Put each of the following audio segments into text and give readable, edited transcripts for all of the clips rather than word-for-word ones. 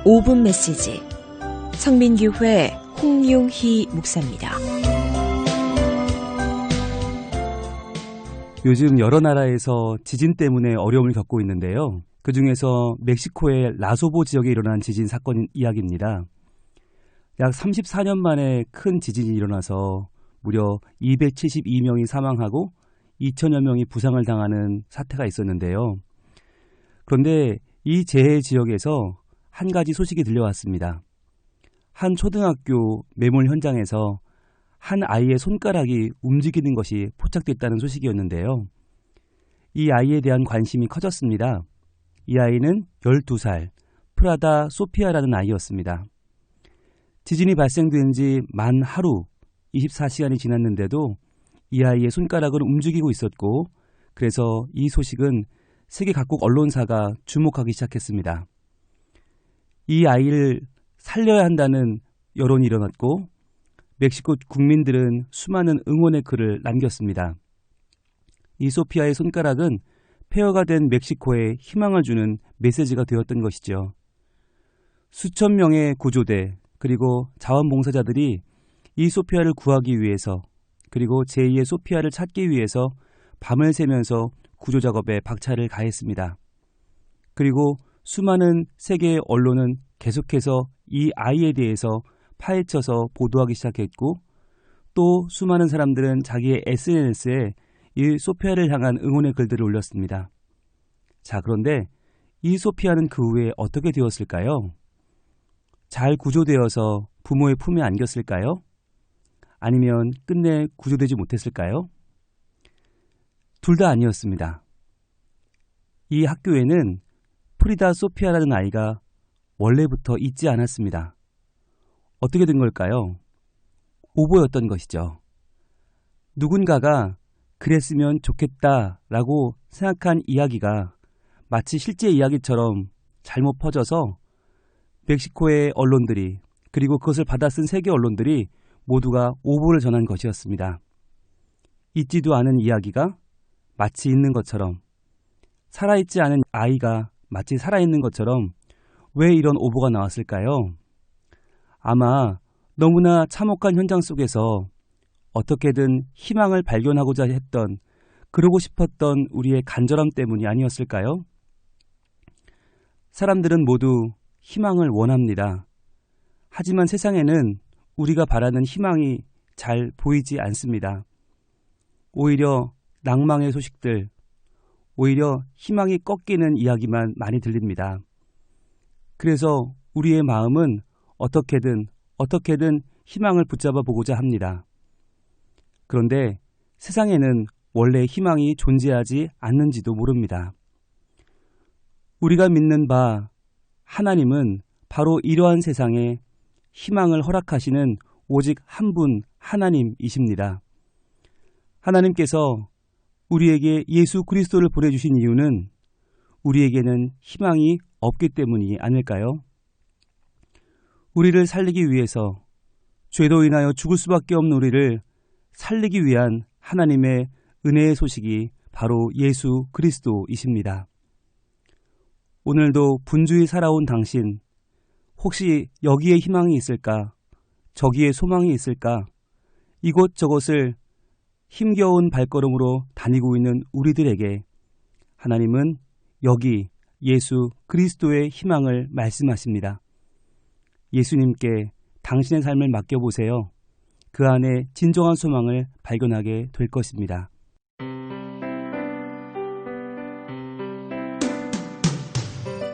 5분 메시지 성민교회 홍용희 목사입니다. 요즘 여러 나라에서 지진 때문에 어려움을 겪고 있는데요. 그중에서 멕시코의 라소보 지역에 일어난 지진 사건 이야기입니다. 약 34년 만에 큰 지진이 일어나서 무려 272명이 사망하고 2천여 명이 부상을 당하는 사태가 있었는데요. 그런데 이 재해 지역에서 한 가지 소식이 들려왔습니다. 한 초등학교 매몰 현장에서 한 아이의 손가락이 움직이는 것이 포착됐다는 소식이었는데요. 이 아이에 대한 관심이 커졌습니다. 이 아이는 12살 프라다 소피아라는 아이였습니다. 지진이 발생된 지 만 하루 24시간이 지났는데도 이 아이의 손가락은 움직이고 있었고, 그래서 이 소식은 세계 각국 언론사가 주목하기 시작했습니다. 이 아이를 살려야 한다는 여론이 일어났고 멕시코 국민들은 수많은 응원의 글을 남겼습니다. 이 소피아의 손가락은 폐허가 된 멕시코에 희망을 주는 메시지가 되었던 것이죠. 수천 명의 구조대 그리고 자원봉사자들이 이 소피아를 구하기 위해서, 그리고 제2의 소피아를 찾기 위해서 밤을 새면서 구조작업에 박차를 가했습니다. 그리고 수많은 세계의 언론은 계속해서 이 아이에 대해서 파헤쳐서 보도하기 시작했고, 또 수많은 사람들은 자기의 SNS에 이 소피아를 향한 응원의 글들을 올렸습니다. 자, 그런데 이 소피아는 그 후에 어떻게 되었을까요? 잘 구조되어서 부모의 품에 안겼을까요? 아니면 끝내 구조되지 못했을까요? 둘 다 아니었습니다. 이 학교에는 프리다 소피아라는 아이가 원래부터 있지 않았습니다. 어떻게 된 걸까요? 오보였던 것이죠. 누군가가 그랬으면 좋겠다라고 생각한 이야기가 마치 실제 이야기처럼 잘못 퍼져서 멕시코의 언론들이, 그리고 그것을 받아쓴 세계 언론들이 모두가 오보를 전한 것이었습니다. 있지도 않은 이야기가 마치 있는 것처럼, 살아있지 않은 아이가 마치 살아있는 것처럼 왜 이런 오보가 나왔을까요? 아마 너무나 참혹한 현장 속에서 어떻게든 희망을 발견하고자 했던, 그러고 싶었던 우리의 간절함 때문이 아니었을까요? 사람들은 모두 희망을 원합니다. 하지만 세상에는 우리가 바라는 희망이 잘 보이지 않습니다. 오히려 낭망의 소식들, 오히려 희망이 꺾이는 이야기만 많이 들립니다. 그래서 우리의 마음은 어떻게든 희망을 붙잡아 보고자 합니다. 그런데 세상에는 원래 희망이 존재하지 않는지도 모릅니다. 우리가 믿는 바 하나님은 바로 이러한 세상에 희망을 허락하시는 오직 한 분 하나님이십니다. 하나님께서 우리에게 예수 그리스도를 보내주신 이유는 우리에게는 희망이 없기 때문이 아닐까요? 우리를 살리기 위해서, 죄로 인하여 죽을 수밖에 없는 우리를 살리기 위한 하나님의 은혜의 소식이 바로 예수 그리스도이십니다. 오늘도 분주히 살아온 당신, 혹시 여기에 희망이 있을까? 저기에 소망이 있을까? 이곳저곳을 힘겨운 발걸음으로 다니고 있는 우리들에게 하나님은 여기 예수 그리스도의 희망을 말씀하십니다. 예수님께 당신의 삶을 맡겨보세요. 그 안에 진정한 소망을 발견하게 될 것입니다.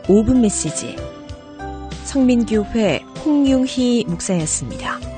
(5분) 메시지 성민교회 홍용희 목사였습니다.